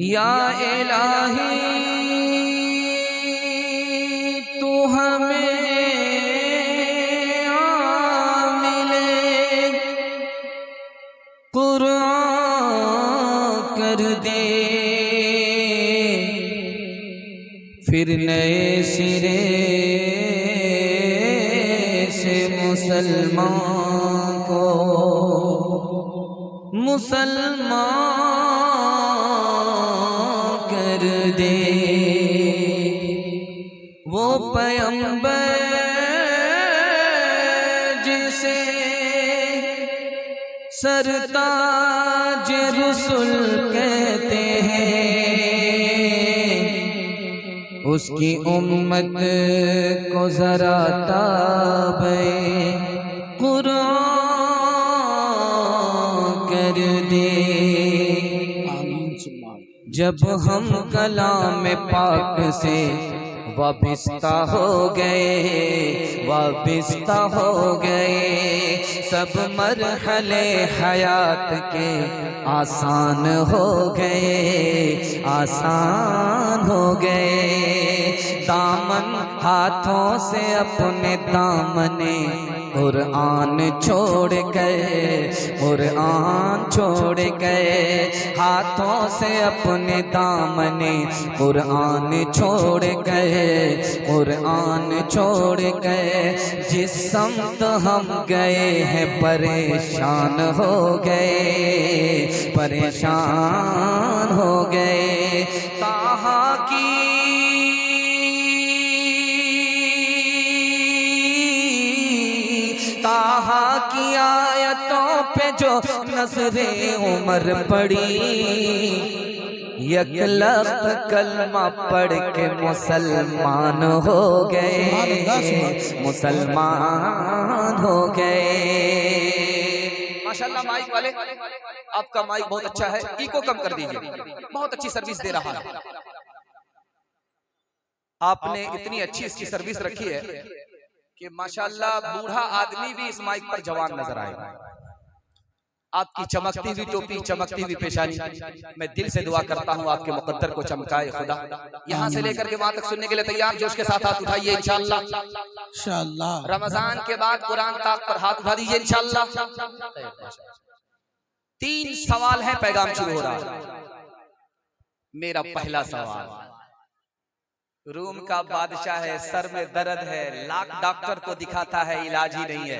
या इलाही तू हमें मिले कुरान कर दे फिर नए सिरे से मुसलमान को कर दे वो पैगंबर जिसे सरताज रसूल कहते हैं उसकी उम्मत को जरा ताबे कुरान कर दे जब हम कलाम पाक से वाबिस्ता हो गए सब मरहले हयात के आसान हो गए दामन हाथों से अपने दामने कुरान छोड़ गए हाथों से अपने दामने कुरान छोड़ गए जिस समत हम गए हैं परेशान हो गए ताहा की आयतों पे जो नजरे उमर पड़ी यकलख्त कलमा पढ़ के मुसलमान हो गए माशाल्लाह माइक वाले आपका माइक बहुत अच्छा है इको कम कर दीजिए बहुत अच्छी सर्विस दे रहा है आपने इतनी अच्छी इसकी सर्विस रखी है कि माशाल्लाह बूढ़ा आदमी भी इस माइक पर जवान नजर आएगा आपकी चमकती हुई टोपी चमकती हुई पेशानी मैं दिल से दुआ करता हूं आपके मुकद्दर को चमकाए खुदा यहां से लेकर के वहां तक सुनने के लिए तैयार जोश के साथ हाथ उठाइए इंशाअल्लाह रमजान के बाद कुरान ताक पर हाथ उठा दीजिए इंशाअल्लाह 3 सवाल है पैगाम शुरू हो रहा है मेरा पहला सवाल रूम का बादशाह है सर में दर्द है लाख डॉक्टर को दिखाता है इलाज ही नहीं है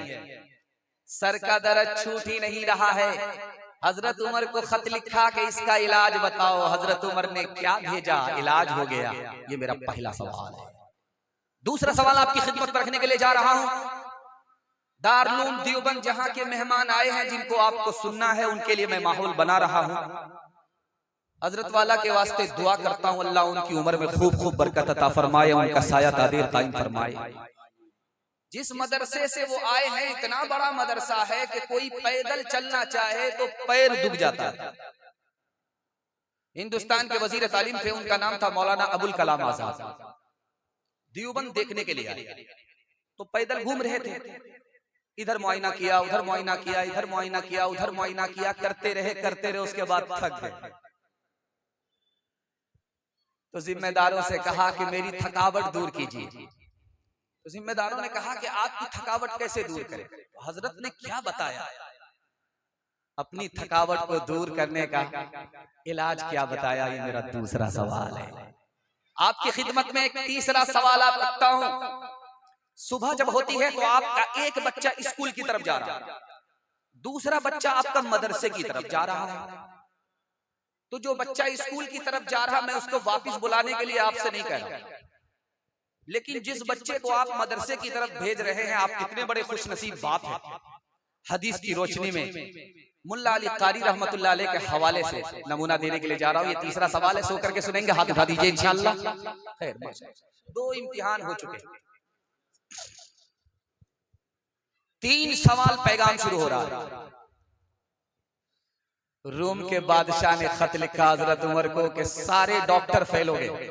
सर का दर्द छूट ही नहीं रहा है हजरत उमर को खत लिखा कि इसका इलाज बताओ हजरत उमर ने क्या भेजा इलाज हो गया ये मेरा पहला सवाल है दूसरा सवाल आपकी खिदमत पर रखने के लिए जा रहा हूं दारुल देवबंद जहां के मेहमान आए हैं जिनको आपको सुनना है उनके लिए मैं माहौल बना रहा हूं हजरत वाला के वास्ते दुआ करता हूं अल्लाह उनकी उम्र में खूब खूब बरकत अता फरमाए उनका साया तादीर कायम फरमाए जिस मदरसे से वो आए हैं इतना बड़ा मदरसा है कि कोई पैदल चलना चाहे तो पैर दुब जाता है हिंदुस्तान के वजीर तालीम थे, उनका नाम था मौलाना अबुल कलाम आजाद। देवबंद देखने के लिए आए, तो पैदल घूम रहे थे, इधर मुआयना किया, उधर मुआयना किया, इधर मुआयना किया, उधर मुआयना किया, करते रहे, उसके बाद थक गए। तो जिम्मेदारों से कहा कि मेरी थकावट दूर कीजिए। तो जिम्मेदारों ने कहा कि आपकी थकावट कैसे दूर करें? तो हजरत ने क्या बताया? अपनी थकावट को दूर करने का इलाज क्या बताया? ये मेरा दूसरा सवाल है। आपकी खिदमत में एक तीसरा सवाल आप रखता हूं। सुबह जब होती है तो आपका एक बच्चा स्कूल की तरफ जा रहा है, दूसरा बच्चा आपका मदरसे की तरफ जा रहा है। तो जो बच्चा स्कूल की तरफ जा रहा, मैं उसको वापस बुलाने के लिए आपसे नहीं कह रहा, लेकिन जिस बच्चे को आप मदरसे की तरफ भेज रहे हैं, आप कितने बड़े खुशनसीब बाप हैं। हदीस की रोशनी में मुल्ला अली कारी रहमतुल्लाह अलैह के हवाले से नमूना देने के लिए जा रहा हूं। ये तीसरा सवाल है, सो करके सुनेंगे, हाथ उठा दीजिए इंशाअल्लाह। खैर, दो इम्तिहान हो चुके, 3 सवाल पैगाम शुरू हो रहा है। रोम के बादशाह ने खत लिखा हजरत उमर को कि सारे डॉक्टर फेल हो गए,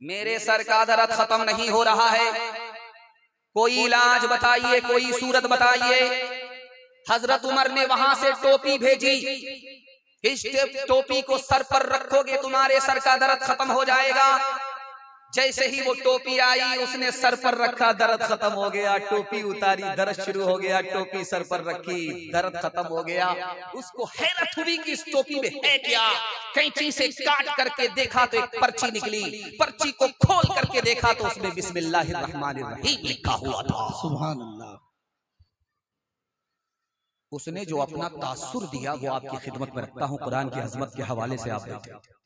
मेरे सर का दर्द खत्म नहीं हो रहा है, कोई इलाज बताइए, कोई सूरत बताइए। हजरत उमर ने वहां से टोपी भेजी, इस टोपी को सर पर रखोगे तुम्हारे सर का दर्द खत्म हो जाएगा। जैसे ही वो टोपी आई, उसने सर पर रखा, दर्द खत्म हो गया। टोपी उतारी, दर्द शुरू हो गया। टोपी सर पर रखी, दर्द खत्म हो गया। उसको हैरत हुई कि इस टोपी में है क्या। कैंची से काट करके देखा तो एक पर्ची निकली। पर्ची को खोल करके देखा तो उसमें बिस्मिल्लाहिर्रहमानिर्रहीम लिखा हुआ था। सुभान अल्लाह। उसने जो अपना तासुर दिया वो आपकी खिदमत में रखता हूं, कुरान की अजमत के हवाले से आप देखें।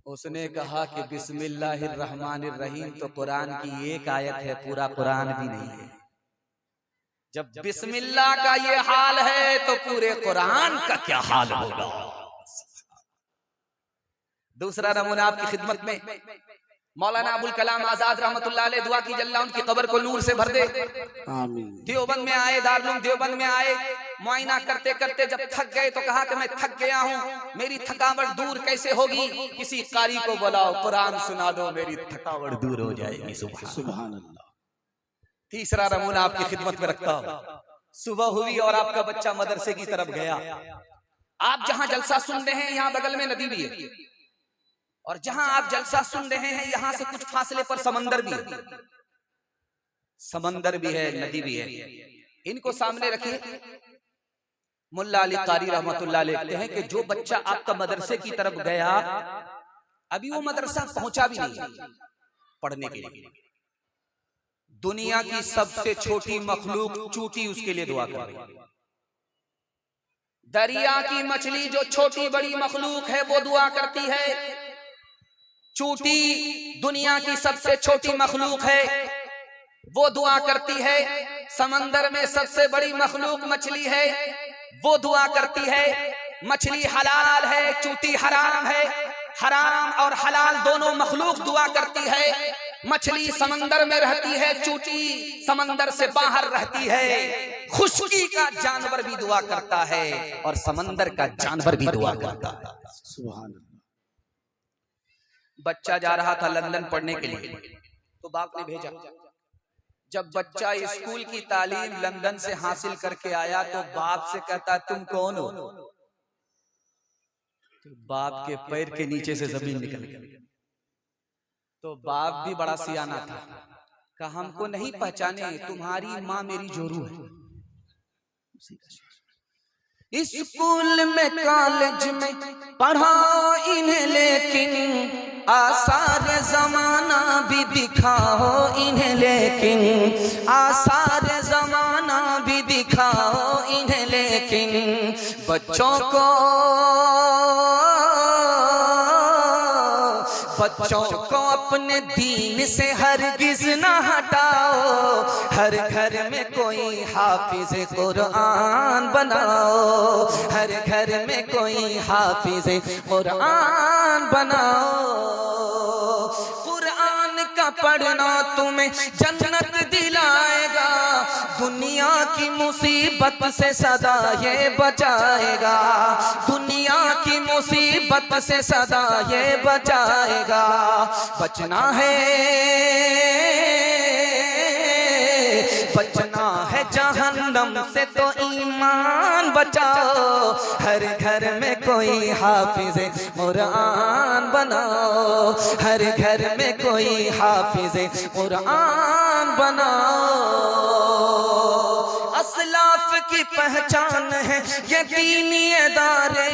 उसने कहा कि बिस्मिल्लाहिर्रहमानिर्रहीम तो कुरान की एक आयत है, पूरा कुरान भी नहीं है। जब बिस्मिल्लाह का ये हाल है तो पूरे कुरान का क्या हाल होगा। दूसरा नमूना आपकी खिदमत में, मौलाना अबुल कलाम आजाद रहमतुल्लाह अलैह, दुआ की अल्लाह उनकी कब्र को नूर से भर दे, आमीन। देवबंद में आए, दारुल देवबंद में आए। मुआयना करते करते जब थक गए तो कहा कि मैं थक गया हूँ, मेरी थकावट दूर कैसे होगी? किसी कारी को बुलाओ, कुरान सुना दो, मेरी थकावट दूर हो जाएगी। सुभान अल्लाह। तीसरा नमूना आपकी खिदमत में रखता हूँ। सुबह हुई और आपका बच्चा मदरसे की तरफ गया। आप जहां जलसा सुन रहे हैं, यहाँ बगल में नदी भी है, और जहां आप जलसा सुन रहे हैं, यहां से कुछ फासले पर समंदर भी है। समंदर भी है, नदी भी है। इनको सामने रखिए। मुल्ला अली कारी रहमतुल्लाह लिखते हैं कि जो बच्चा आपका मदरसे की तरफ गया, अभी वो मदरसा पहुंचा भी नहीं पढ़ने के लिए, दुनिया की सबसे छोटी मखलूक चूंटी उसके लिए दुआ कर रही है। दरिया की मछली जो छोटी बड़ी मखलूक है वो दुआ करती है। चूंटी दुनिया की सबसे छोटी मखलूक है, वो दुआ करती है। समंदर में सबसे बड़ी मखलूक मछली है, वो दुआ करती है। मछली हलाल है, चूंटी हराम है। हराम और हलाल दोनों मखलूक दुआ करती है। मछली समंदर में रहती है, चूंटी समंदर से बाहर रहती है। खुशकी का जानवर भी दुआ करता है और समंदर का जानवर भी दुआ करता है। सुभान अल्लाह। बच्चा जा रहा था लंदन पढ़ने के लिए, तो बाप ने भेजा। जब बच्चा स्कूल की तालीम लंदन से हासिल करके आया तो बाप से कहता, तुम कौन हो? तो बाप के पैर के नीचे से जमीन निकल गई। तो बाप भी बड़ा सियाना था, कहा हमको नहीं पहचाने, तुम्हारी माँ मेरी जोरू है। स्कूल में कॉलेज में पढ़ा इन्हें, लेकिन आसार जमाना भी दिखाओ इन्हें, लेकिन आसार जमाना भी दिखाओ इन्हें, लेकिन बच्चों को अपने दीन से हरगिज ना हटाओ। हर घर में कोई हाफिज कुरान बनाओ, हर घर में कोई हाफिज कुरान बनाओ। कुरान का का पढ़ना तुम्हें जन्नत दिलाएगा, दुनिया की मुसीबत से सदा ये बचाएगा, दुनिया की मुसीबत से सदा ये बचाएगा। बचना है, बचना है जहन्नम से तो ईमान बचाओ, हर घर में कोई हाफिज कुरान बनाओ, हर घर में कोई हाफिज कुरान बनाओ। असलाफ की पहचान है ये दीनी इदारे,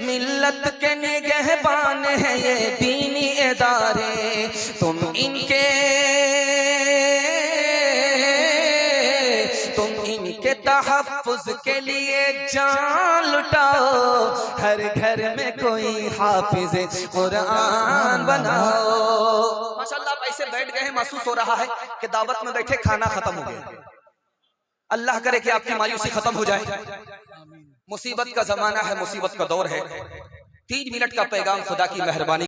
मिल्लत के निगहबान है ये दीनी इदारे। तुम इनके तहफ्फुज के लिए जान लुटाओ, हर घर में कोई हाफिज कुरान बनाओ। माशाअल्लाह आप ऐसे बैठ गए हैं, महसूस हो रहा है कि दावत में बैठे खाना खत्म हो गया। अल्लाह करे कि आपकी मायूसी खत्म हो जाए। मुसीबत का जमाना है, मुसीबत का दौर है। 3 मिनट का पैगाम खुदा की मेहरबानी